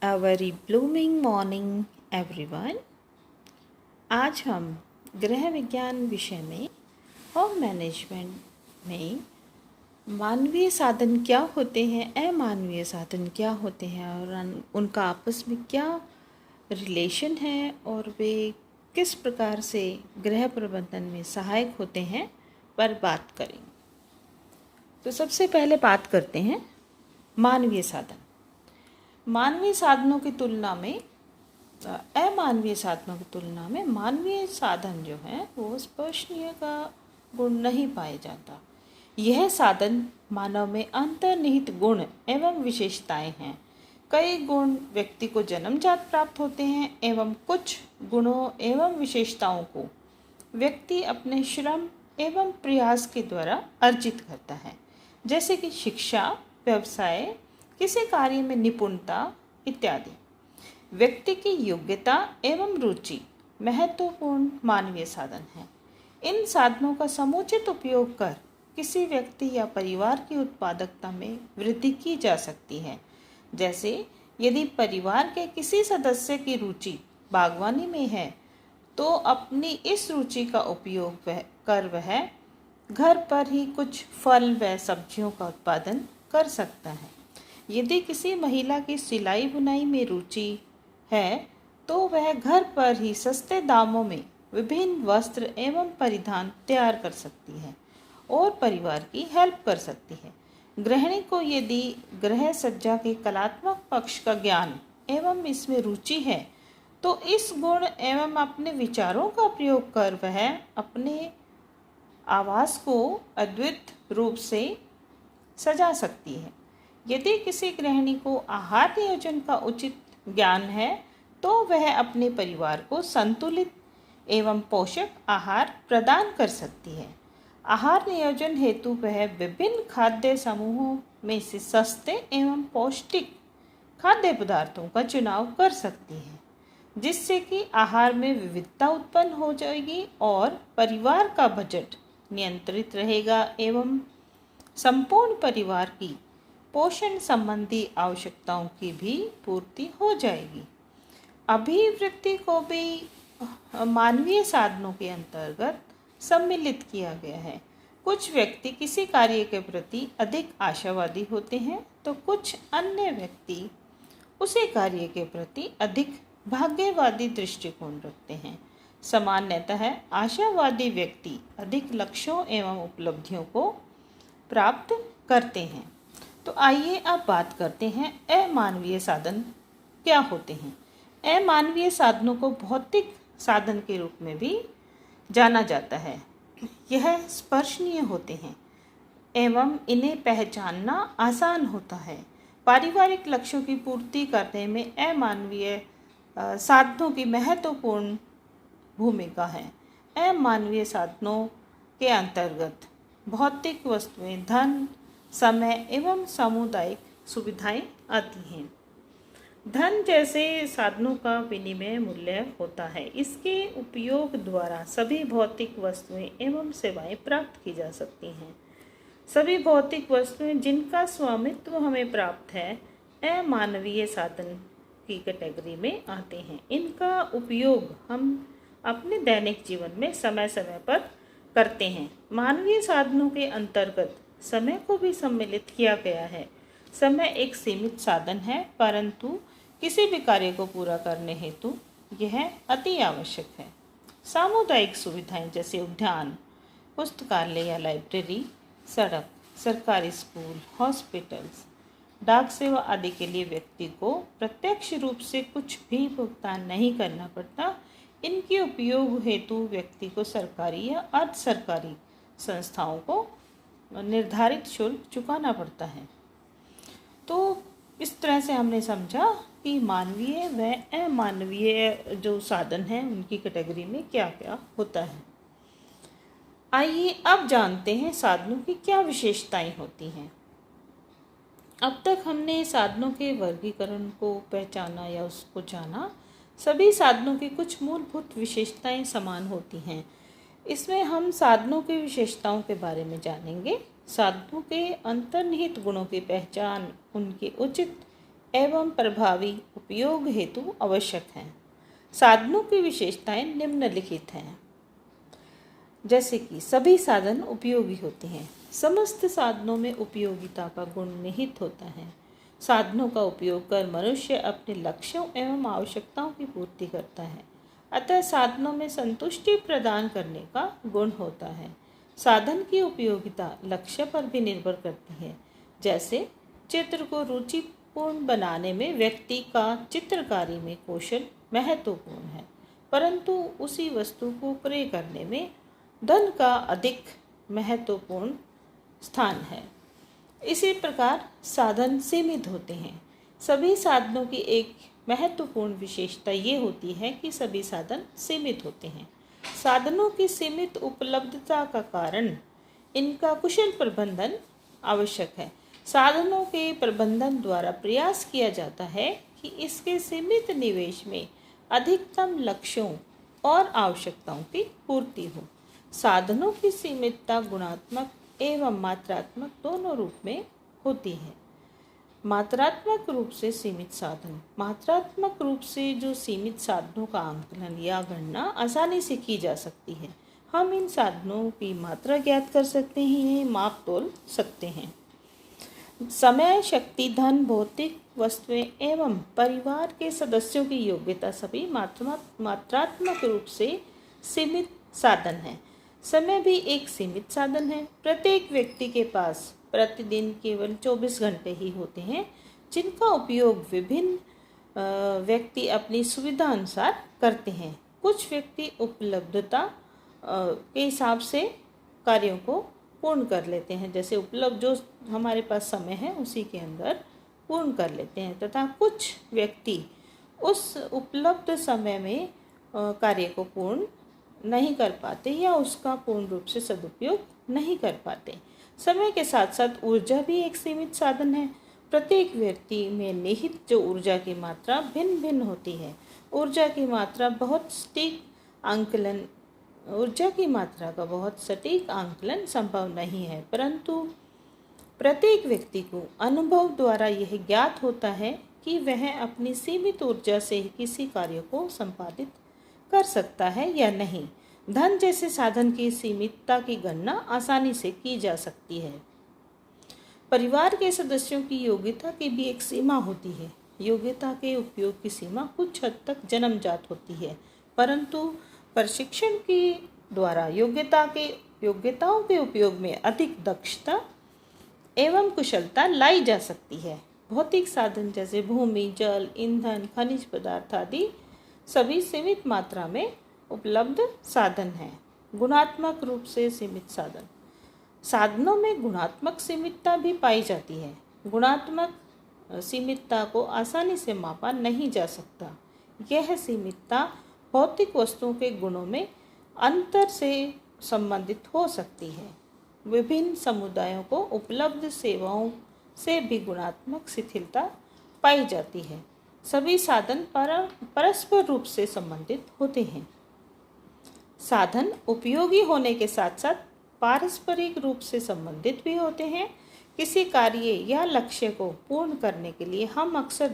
A very blooming morning everyone। आज हम गृह विज्ञान विषय में होम मैनेजमेंट में मानवीय साधन क्या होते हैं, अमानवीय साधन क्या होते हैं और उनका आपस में क्या रिलेशन है और वे किस प्रकार से गृह प्रबंधन में सहायक होते हैं पर बात करेंगे। तो सबसे पहले बात करते हैं मानवीय साधन। मानवीय साधनों की तुलना में अमानवीय साधनों की तुलना में मानवीय साधन जो है वो स्पर्शनीय का गुण नहीं पाया जाता। यह साधन मानव में अंतर्निहित गुण एवं विशेषताएं हैं। कई गुण व्यक्ति को जन्मजात प्राप्त होते हैं एवं कुछ गुणों एवं विशेषताओं को व्यक्ति अपने श्रम एवं प्रयास के द्वारा अर्जित करता है, जैसे कि शिक्षा, व्यवसाय, किसी कार्य में निपुणता इत्यादि। व्यक्ति की योग्यता एवं रुचि महत्वपूर्ण मानवीय साधन है। इन साधनों का समुचित उपयोग कर किसी व्यक्ति या परिवार की उत्पादकता में वृद्धि की जा सकती है। जैसे यदि परिवार के किसी सदस्य की रुचि बागवानी में है तो अपनी इस रुचि का उपयोग कर वह घर पर ही कुछ फल व सब्जियों का उत्पादन कर सकता है। यदि किसी महिला की सिलाई बुनाई में रुचि है तो वह घर पर ही सस्ते दामों में विभिन्न वस्त्र एवं परिधान तैयार कर सकती है और परिवार की हेल्प कर सकती है। गृहिणी को यदि गृह सज्जा के कलात्मक पक्ष का ज्ञान एवं इसमें रुचि है तो इस गुण एवं अपने विचारों का प्रयोग कर वह अपने आवास को अद्वित रूप से सजा सकती है। यदि किसी गृहिणी को आहार नियोजन का उचित ज्ञान है तो वह अपने परिवार को संतुलित एवं पोषक आहार प्रदान कर सकती है। आहार नियोजन हेतु वह विभिन्न खाद्य समूहों में से सस्ते एवं पौष्टिक खाद्य पदार्थों का चुनाव कर सकती है, जिससे कि आहार में विविधता उत्पन्न हो जाएगी और परिवार का बजट नियंत्रित रहेगा एवं संपूर्ण परिवार की पोषण संबंधी आवश्यकताओं की भी पूर्ति हो जाएगी। अभिवृत्ति को भी मानवीय साधनों के अंतर्गत सम्मिलित किया गया है। कुछ व्यक्ति किसी कार्य के प्रति अधिक आशावादी होते हैं तो कुछ अन्य व्यक्ति उसी कार्य के प्रति अधिक भाग्यवादी दृष्टिकोण रखते हैं। सामान्यतः आशावादी व्यक्ति अधिक लक्ष्यों एवं उपलब्धियों को प्राप्त करते हैं। तो आइए अब बात करते हैं अमानवीय साधन क्या होते हैं। अमानवीय साधनों को भौतिक साधन के रूप में भी जाना जाता है। यह स्पर्शनीय होते हैं एवं इन्हें पहचानना आसान होता है। पारिवारिक लक्ष्यों की पूर्ति करने में अमानवीय साधनों की महत्वपूर्ण भूमिका है। अमानवीय साधनों के अंतर्गत भौतिक वस्तुएं, धन, समय एवं सामुदायिक सुविधाएं आती हैं। धन जैसे साधनों का विनिमय मूल्य होता है। इसके उपयोग द्वारा सभी भौतिक वस्तुएं एवं सेवाएं प्राप्त की जा सकती हैं। सभी भौतिक वस्तुएं जिनका स्वामित्व हमें प्राप्त है अमानवीय साधन की कैटेगरी में आते हैं। इनका उपयोग हम अपने दैनिक जीवन में समय समय पर करते हैं। मानवीय साधनों के अंतर्गत समय को भी सम्मिलित किया गया है। समय एक सीमित साधन है, परंतु किसी भी कार्य को पूरा करने हेतु यह अति आवश्यक है। सामुदायिक सुविधाएं जैसे उद्यान, पुस्तकालय या लाइब्रेरी, सड़क, सरकारी स्कूल, हॉस्पिटल्स, डाक सेवा आदि के लिए व्यक्ति को प्रत्यक्ष रूप से कुछ भी भुगतान नहीं करना पड़ता। इनके उपयोग हेतु व्यक्ति को सरकारी या अर्ध सरकारी संस्थाओं को निर्धारित शुल्क चुकाना पड़ता है। तो इस तरह से हमने समझा कि मानवीय व अमानवीय जो साधन हैं उनकी कैटेगरी में क्या क्या होता है। आइए अब जानते हैं साधनों की क्या विशेषताएं होती हैं। अब तक हमने साधनों के वर्गीकरण को पहचाना या उसको जाना। सभी साधनों की कुछ मूलभूत विशेषताएं समान होती हैं। इसमें हम साधनों की विशेषताओं के बारे में जानेंगे। साधनों के अंतर्निहित गुणों की पहचान, उनके उचित एवं प्रभावी उपयोग हेतु आवश्यक हैं। साधनों की विशेषताएं निम्नलिखित हैं। जैसे कि सभी साधन उपयोगी होते हैं। समस्त साधनों में उपयोगिता का गुण निहित होता है। साधनों का उपयोग कर मनुष्य अपने लक्ष्यों एवं आवश्यकताओं की पूर्ति करता है। अतः साधनों में संतुष्टि प्रदान करने का गुण होता है। साधन की उपयोगिता लक्ष्य पर भी निर्भर करती है। जैसे चित्र को रुचिपूर्ण बनाने में व्यक्ति का चित्रकारी में कौशल महत्वपूर्ण है, परंतु उसी वस्तु को क्रय करने में धन का अधिक महत्वपूर्ण स्थान है। इसी प्रकार साधन सीमित होते हैं। सभी साधनों की एक महत्वपूर्ण विशेषता ये होती है कि सभी साधन सीमित होते हैं। साधनों की सीमित उपलब्धता का कारण इनका कुशल प्रबंधन आवश्यक है। साधनों के प्रबंधन द्वारा प्रयास किया जाता है कि इसके सीमित निवेश में अधिकतम लक्ष्यों और आवश्यकताओं की पूर्ति हो। साधनों की सीमितता गुणात्मक एवं मात्रात्मक दोनों रूप में होती है। मात्रात्मक रूप से सीमित साधन। मात्रात्मक रूप से जो सीमित साधनों का आंकलन या गणना आसानी से की जा सकती है। हम इन साधनों की मात्रा ज्ञात कर सकते हैं, माप तोल सकते हैं। समय, शक्ति, धन, भौतिक वस्तुएं एवं परिवार के सदस्यों की योग्यता सभी मात्रात्मक रूप से सीमित साधन है। समय भी एक सीमित साधन है। प्रत्येक व्यक्ति के पास प्रतिदिन केवल 24 घंटे ही होते हैं, जिनका उपयोग विभिन्न व्यक्ति अपनी सुविधा अनुसार करते हैं। कुछ व्यक्ति उपलब्धता के हिसाब से कार्यों को पूर्ण कर लेते हैं, जैसे उपलब्ध जो हमारे पास समय है उसी के अंदर पूर्ण कर लेते हैं, तथा कुछ व्यक्ति उस उपलब्ध समय में कार्य को पूर्ण नहीं कर पाते या उसका पूर्ण रूप से सदुपयोग नहीं कर पाते। समय के साथ साथ ऊर्जा भी एक सीमित साधन है। प्रत्येक व्यक्ति में निहित जो ऊर्जा की मात्रा भिन्न भिन्न होती है। ऊर्जा की मात्रा का बहुत सटीक आंकलन संभव नहीं है, परंतु प्रत्येक व्यक्ति को अनुभव द्वारा यह ज्ञात होता है कि वह अपनी सीमित ऊर्जा से किसी कार्य को संपादित कर सकता है या नहीं। धन जैसे साधन की सीमितता की गणना आसानी से की जा सकती है। परिवार के सदस्यों की योग्यता की भी एक सीमा होती है। योग्यता के उपयोग की सीमा कुछ हद तक जन्मजात होती है, परंतु प्रशिक्षण के द्वारा योग्यताओं के उपयोग में अधिक दक्षता एवं कुशलता लाई जा सकती है। भौतिक साधन जैसे भूमि, जल, ईंधन, खनिज पदार्थ आदि सभी सीमित मात्रा में उपलब्ध साधन हैं। गुणात्मक रूप से सीमित साधन। साधनों में गुणात्मक सीमितता भी पाई जाती है। गुणात्मक सीमितता को आसानी से मापा नहीं जा सकता। यह सीमितता भौतिक वस्तुओं के गुणों में अंतर से संबंधित हो सकती है। विभिन्न समुदायों को उपलब्ध सेवाओं से भी गुणात्मक शिथिलता पाई जाती है। सभी साधन परस्पर रूप से संबंधित होते हैं। साधन उपयोगी होने के साथ साथ पारस्परिक रूप से संबंधित भी होते हैं। किसी कार्य या लक्ष्य को पूर्ण करने के लिए हम अक्सर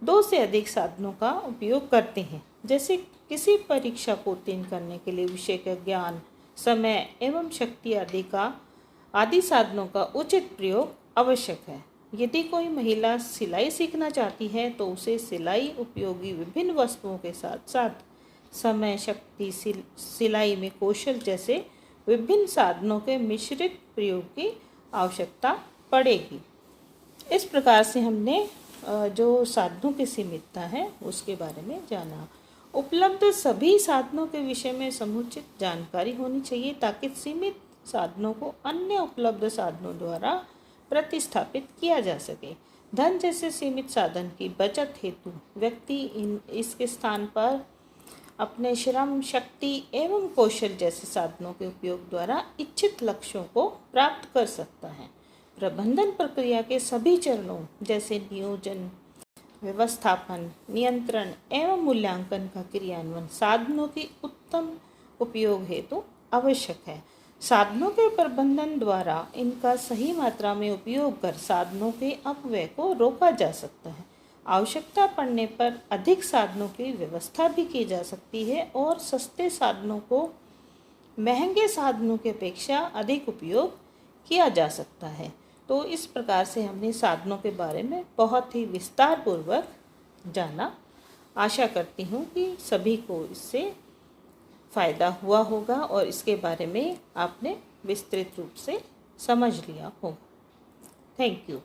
दो से अधिक साधनों का उपयोग करते हैं। जैसे किसी परीक्षा को उत्तीर्ण करने के लिए विषय का ज्ञान, समय एवं शक्ति आदि साधनों का उचित प्रयोग आवश्यक है। यदि कोई महिला सिलाई सीखना चाहती है तो उसे सिलाई उपयोगी विभिन्न वस्तुओं के साथ साथ समय, शक्ति, सिलाई में कौशल जैसे विभिन्न साधनों के मिश्रित प्रयोग की आवश्यकता पड़ेगी। इस प्रकार से हमने जो साधनों की सीमितता है उसके बारे में जाना। उपलब्ध सभी साधनों के विषय में समुचित जानकारी होनी चाहिए ताकि सीमित साधनों को अन्य उपलब्ध साधनों द्वारा प्रतिस्थापित किया जा सके। धन जैसे सीमित साधन की बचत हेतु व्यक्ति इसके स्थान पर अपने श्रम, शक्ति एवं कौशल जैसे साधनों के उपयोग द्वारा इच्छित लक्ष्यों को प्राप्त कर सकता है। प्रबंधन प्रक्रिया के सभी चरणों जैसे नियोजन, व्यवस्थापन, नियंत्रण एवं मूल्यांकन का क्रियान्वयन साधनों की उत्तम उपयोग हेतु आवश्यक है। साधनों के प्रबंधन द्वारा इनका सही मात्रा में उपयोग कर साधनों के अपव्यय को रोका जा सकता है। आवश्यकता पड़ने पर अधिक साधनों की व्यवस्था भी की जा सकती है और सस्ते साधनों को महंगे साधनों की अपेक्षा अधिक उपयोग किया जा सकता है। तो इस प्रकार से हमने साधनों के बारे में बहुत ही विस्तार पूर्वक जाना। आशा करती हूँ कि सभी को इससे फ़ायदा हुआ होगा और इसके बारे में आपने विस्तृत रूप से समझ लिया होगा। Thank you.